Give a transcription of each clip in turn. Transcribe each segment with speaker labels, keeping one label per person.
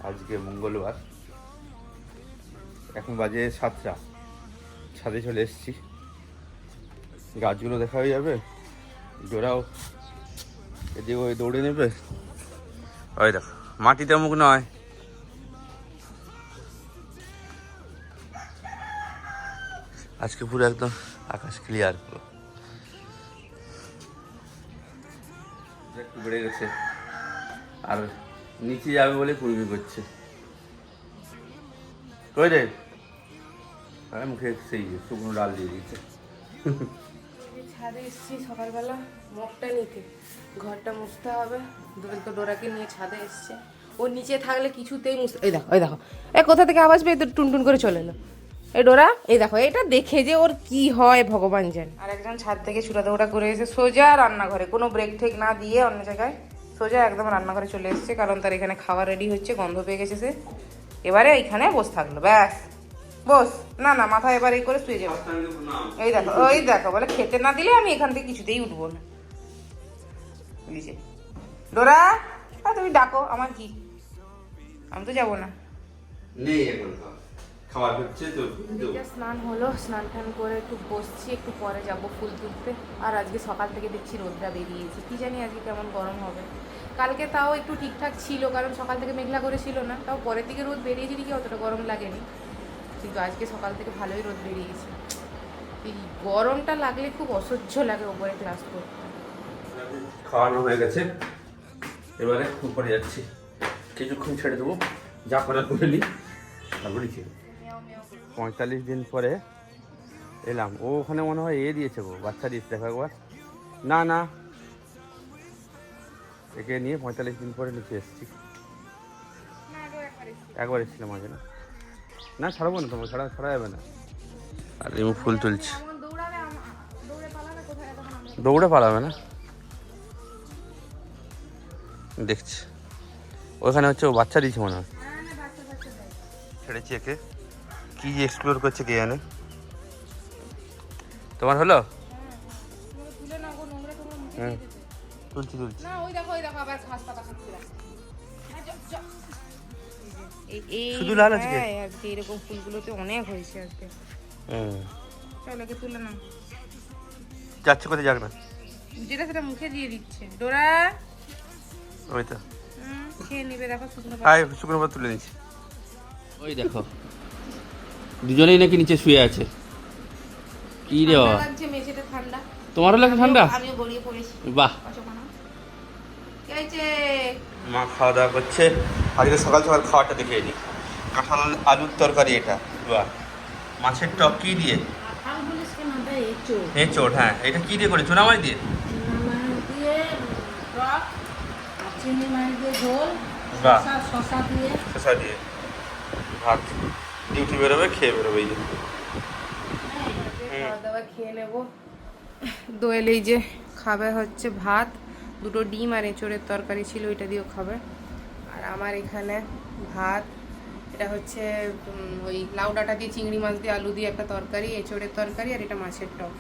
Speaker 1: আজকে মঙ্গলবার, এখন বাজে 7টা। ছাদে চলে এসেছি, গাছগুলো দেখা হয়ে যাবে, জোড়াও এদিকে ওই দৌড়ে নেবে। ওই দেখো মাটিতে মুখ নয়, আজকে পুরো একদম আকাশ ক্লিয়ার, পুরো একটু বেড়ে গেছে আর নিচে যাবে বলে কুড়মি করছে। কই রে, মুখে সেই শুকনো ডাল দিয়ে দিচ্ছে।
Speaker 2: ছাদে এসেছি সকালবেলা মগটা নিতে, ঘরটা মুছতে হবে। দোয়েল তো ডোরাকে নিয়ে ছাদে এসছে, ও নিচে থাকলে কিছুতেই মুছতে। এই দেখো এ কোথা থেকে আওয়াজ পেয়ে তো টুনটুন করে চলে এলো। এই ডোরা, এই দেখো এটা দেখে যে ওর কি হয় ভগবান জানে। আর একজন ছাদ থেকে ছুটা দৌড়া করে এসে সোজা রান্নাঘরে, কোনো ব্রেক ঠেক না দিয়ে অন্য জায়গায় সোজা একদম রান্নাঘরে চলে এসছে, কারণ তার এখানে খাবার রেডি হচ্ছে, গন্ধ পেয়ে গেছে সে। এবারে এইখানে বসে থাকলো, ব্যাস বস। না না, মাথা এবার এই করে শুয়ে যাবো। এই দেখো বলে খেতে না দিলে আমি এখান থেকে কিছুতেই উঠবো না। বুঝেছে ডোরা, তুমি ডাকো, আমার কি, আমি তো যাবো না। স্নান হলো, স্নান টান করে একটু বসছি, একটু পরে যাব ফুল তুলতে। আর আজকে সকাল থেকে দেখছি রোদটা বেরিয়েছে, কি জানি আজকে কেমন গরম হবে। কালকে তাও একটু ঠিকঠাক ছিল, কারণ সকাল থেকে মেঘলা করে ছিল না, তাও পরের দিকে রোদ বেরিয়েছে দিকে অতটা গরম লাগেনি, কিন্তু আজকে সকাল থেকে ভালোই রোদ বেরিয়েছে। এই গরমটা লাগলে খুব অসহ্য লাগে ওপরে ক্লাস করতে।
Speaker 1: খাওয়ানো হয়ে গেছে, এবারে উপরে যাচ্ছি, কিছুক্ষণ ছেড়ে দেবো, যা করার করে নিই। তারপরে 45 দিন পরে এলাম, ও ওখানে মনে হয় দিয়েছে, গো বাচ্চা দিয়েছে, দেখো একবার। না না, একে নিয়ে 45 দিন পরে নিচে এসেছি। একবার এসেছিলাম মাঝে, না না ছাড়বো না, তোমার ছাড়া যাবে না। আর এমন ফুল তুলছি, দৌড়ে পালাবে না, দেখছি ওখানে হচ্ছে ও বাচ্চা দিয়েছে মনে হয়। ছেড়েছি একে, কি যে এক্সপ্লোর করছে কে জানে। তোমার হলো? তুলছি শুধু লাল আজকে
Speaker 2: এরকম ফুলগুলোতে অনেক হয়েছে আজকে। চল একে তুলে নাও।
Speaker 1: যাচ্ছে কোথায়, যাক না,
Speaker 2: যেটা সেটা মুখে দিয়ে দিচ্ছে। ডোরা
Speaker 1: ওই তো
Speaker 2: খেয়ে নিবে, দেখো
Speaker 1: শুকনো পাতা তুলে নিচ্ছি। ওই দেখো দুজনেই নাকি নিচে শুয়ে আছে। কি রে বাবা,
Speaker 2: মেঝেতে ঠান্ডা,
Speaker 1: তোমারও লাগে ঠান্ডা?
Speaker 2: আমিও গড়িয়ে পড়েছি।
Speaker 1: বাহ, মা খাওয়া দাওয়া করছে। আজকে সকাল সকাল খাওয়াটা দেখে নি, কাঁঠাল আলুর তরকারি, এটা বাহ। মাছের টক কি দিয়ে? এঁচোড়, হ্যাঁ। এটা কি দিয়ে করে, চুনা মাছ দিয়ে? বাহ, শসা দিয়ে ভাত। ডিউটি বেরোবে, খেয়ে বেরোবে। এই যে
Speaker 2: খাওয়া দাওয়া খেয়ে নেবো। দোয়েল এই যে খাবে হচ্ছে ভাত, দুটো ডিম আর এঁচোড়ের তরকারি ছিল, ওইটা দিয়েও খাবে। আর আমার এখানে ভাত, এটা হচ্ছে ওই লাউ ডাঁটা দিয়ে চিংড়ি মাছ দিয়ে আলু দিয়ে একটা তরকারি, এঁচোড়ের তরকারি, আর এটা মাছের টক,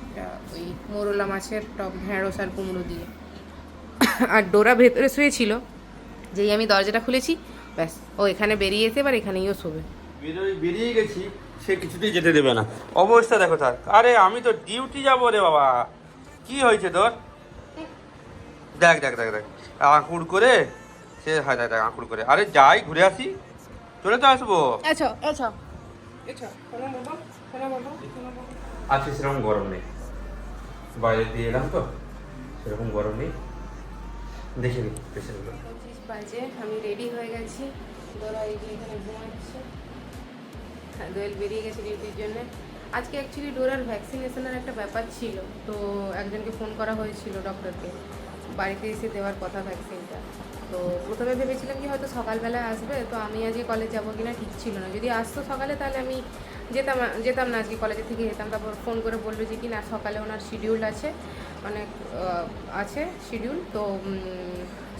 Speaker 2: এটা ওই মোরলা মাছের টক, ঢেঁড়স আর কুমড়ো দিয়ে। আর ডোরা ভেতরে শুয়েছিল, যেই আমি দরজাটা খুলেছি ব্যাস ও এখানে বেরিয়েছে, এবার এখানেইও শোবে।
Speaker 1: বেরিয়ে গেছি, সে কিছুতেই যেতে দেবে না, অবস্থা দেখো তার। আরে আমি তো ডিউটি যাবো রে বাবা, কি হয়েছে তোর? দেখ দেখ দেখ দেখ আঁকুড় করে, সে হয় দেখ দেখ আঁকুড় করে। আরে যাই ঘুরে আসি, চলে তো আসবো। আজকে সেরকম গরম নেই, বাইরে দিয়ে এলাম তো, সেরকম গরম নেই। দেখে নি পেশেন্টগুলো।
Speaker 2: 25 বাজে, আমি রেডি হয়ে গেছি। দোরা এই যে এখানে ঘুমাচ্ছে, দোয়েল বেরিয়ে গেছে ডিউটির জন্য। আজকে অ্যাকচুয়ালি ডোরার ভ্যাকসিনেশনের একটা ব্যাপার ছিল, তো একজনকে ফোন করা হয়েছিল ডক্টরকে, বাড়িতে এসে দেওয়ার কথা ভ্যাকসিনটা। তো প্রথমে ভেবেছিলাম কি হয়তো সকালবেলায় আসবে, তো আমি আজকে কলেজ যাবো কিনা ঠিক ছিল না। যদি আসতো সকালে তাহলে আমি যেতাম না, আজকে কলেজে থেকে যেতাম। তারপর ফোন করে বললো যে কি না সকালে ওনার শিডিউল আছে, অনেক আছে শিডিউল, তো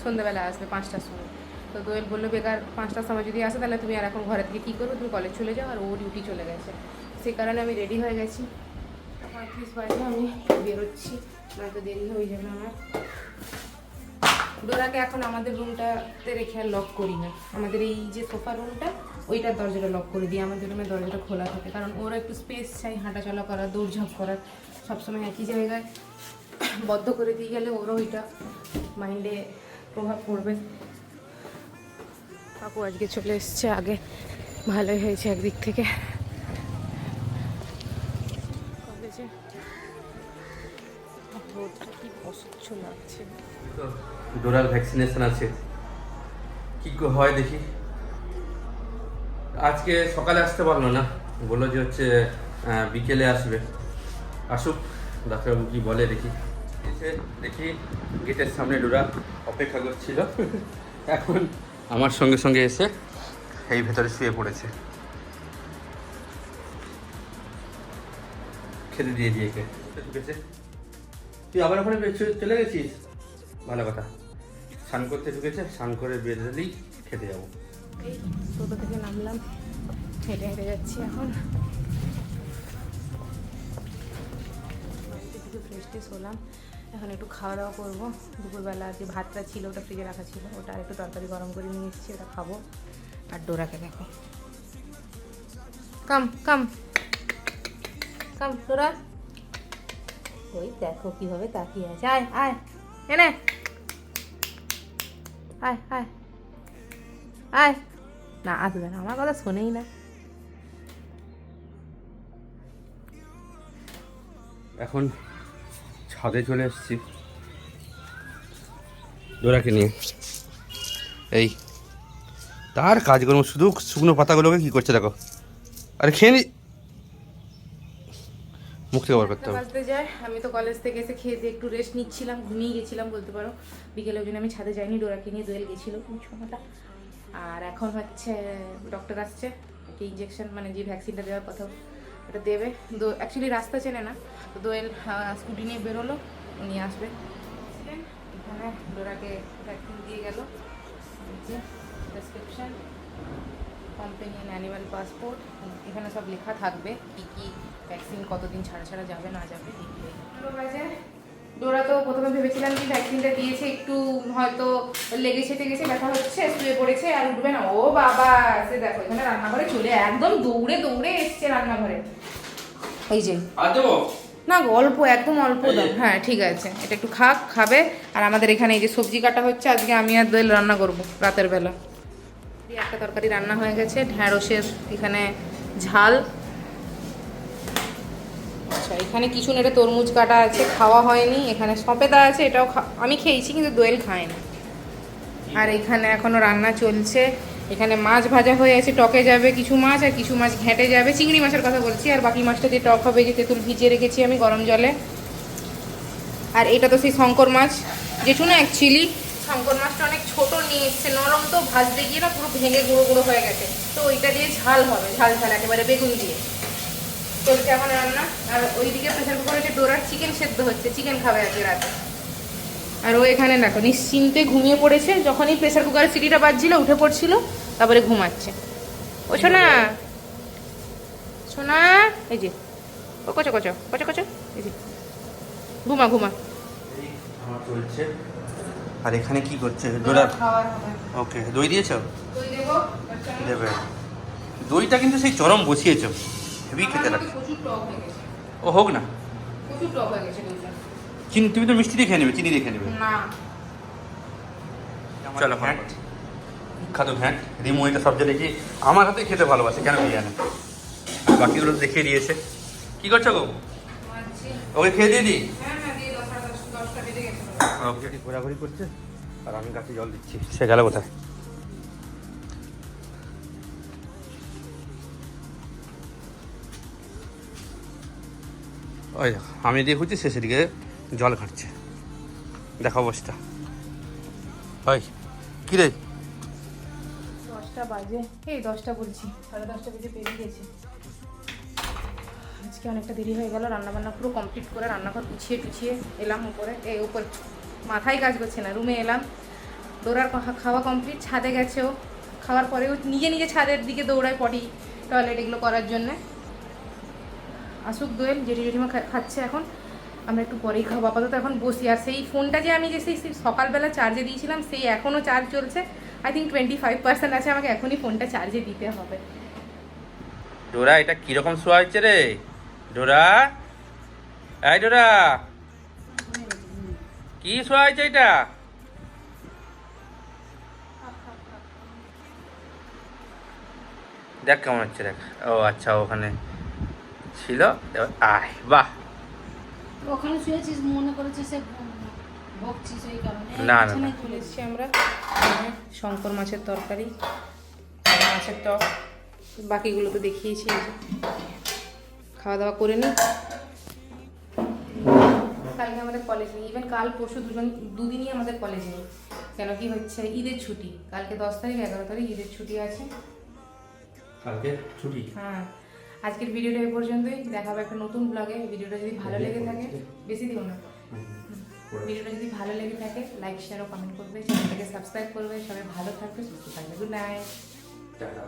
Speaker 2: সন্ধ্যেবেলা আসবে 5টার সময়। তো দোয়েল বললো বেকার 5টার সময় যদি আসে তাহলে তুমি আর এখন ঘরে থেকে কী করবে, তুমি কলেজ চলে যাও, আর ও ডিউটি চলে গেছে। সেই কারণে আমি রেডি হয়ে গেছি। 35 বাজে আমি বেরোচ্ছি, নয়তো দেরি হয়ে যাবে আমার। ডোরাকে এখন আমাদের রুমটাতে রেখে আর লক করি না, আমাদের এই যে সোফা রুমটা ওইটার দরজাটা লক করে দিই, আমাদের রুমের দরজাটা খোলা থাকে, কারণ ওরা একটু স্পেস চাই হাঁটাচলা করার, দৌড়ঝাঁপ করার, সবসময় একই জায়গায় বদ্ধ করে দিয়ে গেলে ওরও ওইটা মাইন্ডে প্রভাব পড়বে। কাকু আজকে চলে এসছে আগে, ভালোই হয়েছে একদিক থেকে। কলেজে রোদটা কি অসহ্য লাগছে।
Speaker 1: ডোরার ভ্যাকসিনেশন আছে, কি হয় দেখি। আজকে সকালে আসতে পারলো না, বললো যে হচ্ছে বিকেলে আসবে। আসুক, ডাক্তারবাবু কি বলে দেখি। দেখি গেটের সামনে ডোরা অপেক্ষা করছিল, এখন আমার সঙ্গে সঙ্গে এসে এই ভেতরে শুয়ে পড়েছে। খেতে দিয়ে ঢুকেছে। তুই আবার ওখানে চলে গেছিস, ভালো কথা। স্নান করতে ঢুকেছে, স্নান করে বেরোলেই খেতে যাবো।
Speaker 2: এই টোটো থেকে নামলাম, হেঁটে হেঁটে যাচ্ছি এখন। বাড়িতে কিছু ফ্রেশ ট্রেশ হলাম, এখন একটু খাওয়া দাওয়া করবো। দুপুরবেলা যে ভাতটা ছিল ওটা ফ্রিজে রাখা ছিল, ওটা একটু তরকারি গরম করে নিয়ে এসেছি, ওটা খাবো। আর ডোরাকে দেখো, কাম কাম কাম ডোরা, ওই দেখো কিভাবে তাকিয়ে আছে। আয় আয় এনে আয় আয় আয়, না আসবে না, আমার কথা শোনেই না।
Speaker 1: এখন ছাদে চলে এসেছি ডোরাকে নিয়ে। এই তার কাজকর্ম, শুধু শুকনো পাতাগুলোকে কি করছে দেখো। আরে খেয়ে নি, মুখ থেকে বার করতে হবে।
Speaker 2: বাজতে যায়, আমি তো কলেজ থেকে এসে খেয়ে দিয়ে একটু রেস্ট নিচ্ছিলাম, ঘুমিয়ে গেছিলাম বলতে পারো। বিকেলে ওই জন্য আমি ছাদে যাইনি, ডোরাকে নিয়ে দোয়েল গেছিল সময়টা। আর এখন হচ্ছে ডক্টর আসছে, একটা ইঞ্জেকশন মানে যে ভ্যাকসিনটা দেওয়ার কথা ওটা দেবে। অ্যাকচুয়ালি রাস্তা চেনে না, তো দোয়েল স্কুটি নিয়ে বেরোলো, উনি আসবে। এখানে ডোরাকে ভ্যাকসিন দিয়ে গেল, প্রেসক্রিপশন, কম্পেনিয়ান অ্যানিমাল পাসপোর্ট, এখানে সব লেখা থাকবে কী কী ভ্যাকসিন কতদিন ছাড়া ছাড়া যাবে না যাবে। ডোরা তো প্রথমে ভেবেছিলাম যে ভ্যাকসিনটা দিয়েছে একটু হয়তো লেগেছে টেগেছে, ব্যথা হচ্ছে, শুয়ে পড়েছে আর উঠবে না। ও বাবা, সে দেখো এখানে রান্নাঘরে চলে একদম দৌড়ে দৌড়ে এসছে রান্নাঘরে। এই যে না অল্প, একদম অল্প দাও। হ্যাঁ ঠিক আছে, এটা একটু খাবে। আর আমাদের এখানে এই যে সবজি কাটা হচ্ছে, আজকে আমি আর দোয়েল রান্না করবো রাতের বেলা। একটা তরকারি রান্না হয়ে গেছে, ঢ্যাঁড়সের এখানে ঝাল। আচ্ছা এখানে কিছু নেড়ে তরমুজ কাটা আছে, খাওয়া হয়নি। এখানে সপেদা আছে, এটাও আমি খেয়েছি কিন্তু দোয়েল খায় না। আর এখানে এখনও রান্না চলছে। এখানে মাছ ভাজা হয়ে আছে, টকে যাবে কিছু মাছ, আর কিছু মাছ ঘেঁটে যাবে, চিংড়ি মাছের কথা বলছি। আর বাকি মাছটা দিয়ে টক হবে, যে তেঁতুল ভিজিয়ে রেখেছি আমি গরম জলে। আর এটা তো সেই শঙ্কর মাছ, যেটু না অ্যাকচুয়ালি শঙ্কর মাছটা অনেক ছোট নিয়ে এসছে, নরম, তো ভাজতে গিয়ে না পুরো ভেঙে গুঁড়ো গুঁড়ো হয়ে গেছে। তো ওইটা দিয়ে ঝাল হবে, ঝাল ঝাল একেবারে বেগুন দিয়ে চলছে এখন রান্না। আর ওইদিকে প্রেসার কুকারে যে ডোরার চিকেন সেদ্ধ হচ্ছে, চিকেন খাবে আজকে রাতে। আর ও এখানে দেখো নিশ্চিন্তে ঘুমিয়ে পড়েছে, যখনই প্রেসার কুকারের সিটিটা বাজছিল উঠে পড়ছিল, তারপরে ঘুমাচ্ছে। ও শোনা শোনা, এই যে ও কচো কচো কচো কচো, এই যে ঘুমা ঘুমা।
Speaker 1: আমার চলছে। আর এখানে কি করছে ডোরা?
Speaker 2: খাওয়ার হবে।
Speaker 1: ওকে, দই দিয়েছো?
Speaker 2: দই দেবো,
Speaker 1: দেবে। দইটা কিন্তু সেই চরম বসিয়েছো, হেভি খেতে লাগে।
Speaker 2: প্রচুর টক হয়ে গেছে।
Speaker 1: ও হোক না,
Speaker 2: প্রচুর টক হয়ে গেছে দইটা।
Speaker 1: চিনি তুমি তো মিষ্টি দিয়ে খেয়ে নেবে, চিনি দিয়ে খেয়ে নেবে।
Speaker 2: না
Speaker 1: চলো ঘ্যাট, বিখ্যাত ঘ্যাট। রিমু এটা সবচেয়ে দেখি আমার হাতে খেতে ভালোবাসে, কেন কি জানে। বাকিগুলো দেখিয়ে দিয়েছে। কি করছো গো? ওকে খেয়ে দিয়ে দিই। ওকে, ঘোরাঘুরি করছে আর আমি গাছে জল দিচ্ছি। সে গেল কোথায়? ওই দেখো, আমি দিয়ে খুঁজছি, সে সেদিকে জল ঘাঁটছে। দেখো অবস্থা। ওই কি রে?
Speaker 2: 10টা বাজে, এই 10টা বলছি, 10:30 বেজে পেরিয়ে গেছে। আজকে অনেকটা দেরি হয়ে গেল, রান্নাবান্না পুরো কমপ্লিট করে রান্নাঘর গুছিয়ে টুছিয়ে এলাম উপরে। উপরে মাথায় কাজ করছে না, রুমে এলাম। ডোরার খাওয়া কমপ্লিট, ছাদে গেছেও। খাওয়ার পরেও নিজে নিজে ছাদের দিকে দৌড়ায় পটি টয়লেট এগুলো করার জন্যে। আসুক দোয়েল, জেঠি জেঠিমা খাচ্ছে এখন। আমরা একটু পরেই খাবো, আপাতত এখন বসি। আর সেই ফোনটা যে আমি যে সেই সকালবেলা চার্জে দিয়েছিলাম সেই এখনও চার্জ চলছে, আই থিঙ্ক 25% আছে, আমাকে এখনই ফোনটা চার্জে দিতে হবে।
Speaker 1: ডোরা এটা কিরকম শোয়া হচ্ছে রে ডোরা? এই ডোরা কি শোয়া হয়েছে এটা? দেখ কেমন হচ্ছে দেখ। ও আচ্ছা ওখানে ছিল, এবার আয় বাহ।
Speaker 3: ওখানে শুয়েছিস মনে করেছিস সে বকছিস ওই কারণে।
Speaker 1: না, না,
Speaker 2: এখানে
Speaker 1: না।
Speaker 2: চলে এসেছি আমরা, শঙ্কর মাছের তরকারি, মাছের টক, বাকিগুলো তো দেখিয়েছি। এই যে খাওয়া দাওয়া করে নিই। কালকে আমাদের কলেজ নেই, ইভেন কাল পরশু দুদিনই আমাদের কলেজ নেই। কেন কি হচ্ছে, ঈদের ছুটি, কালকে 10 তারিখ 11 তারিখ ঈদের ছুটি আছে।
Speaker 1: কালকে ছুটি।
Speaker 2: হ্যাঁ, আজকের ভিডিওটা এই পর্যন্তই, দেখা হবে একটা নতুন ব্লগে। ভিডিওটা যদি ভালো লেগে থাকে, বেশি দিও না, ভিডিওটা যদি ভালো লেগে থাকে লাইক শেয়ার ও কমেন্ট করবে, চ্যানেলটাকে সাবস্ক্রাইব করবে। সবাই ভালো থাকবে, সুস্থ থাকবে। Good night.
Speaker 1: টাটা।